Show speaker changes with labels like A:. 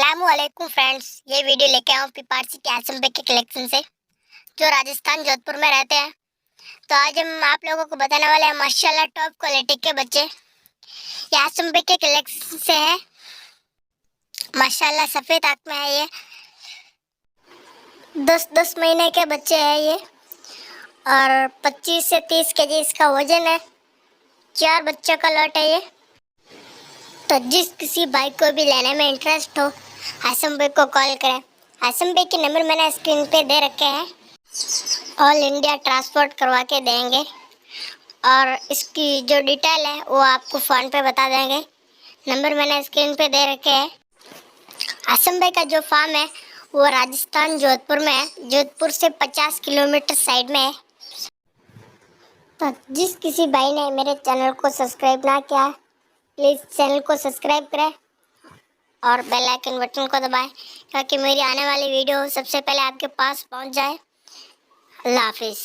A: अस्सलामुअलैकुम फ्रेंड्स, ये वीडियो लेके आऊँ पीपारसी के आसम बेग के कलेक्शन से, जो राजस्थान जोधपुर में रहते हैं। तो आज हम आप लोगों को बताने वाले हैं माशाल्लाह टॉप क्वालिटी के बच्चे। ये आसम बेग के कलेक्शन से है। माशाल्लाह सफ़ेद आँख में है। ये 10-10 महीने के बच्चे हैं ये, और 25 से 30 केजी इसका वजन है। 4 बच्चों का लॉट है ये। तो जिस किसी बाइक को भी लेने में इंटरेस्ट हो, आसम बेग को कॉल करें। आसम बेग के नंबर मैंने स्क्रीन पे दे रखे हैं। ऑल इंडिया ट्रांसपोर्ट करवा के देंगे, और इसकी जो डिटेल है वो आपको फ़ोन पे बता देंगे। नंबर मैंने स्क्रीन पे दे रखे हैं। आसम बेग का जो फार्म है वो राजस्थान जोधपुर में है। जोधपुर से 50 किलोमीटर साइड में है। तो जिस किसी भाई ने मेरे चैनल को सब्सक्राइब ना किया, प्लीज़ चैनल को सब्सक्राइब करें और बेल आइकन बटन को दबाएं, ताकि मेरी आने वाली वीडियो सबसे पहले आपके पास पहुंच जाए। अल्लाह हाफिज़।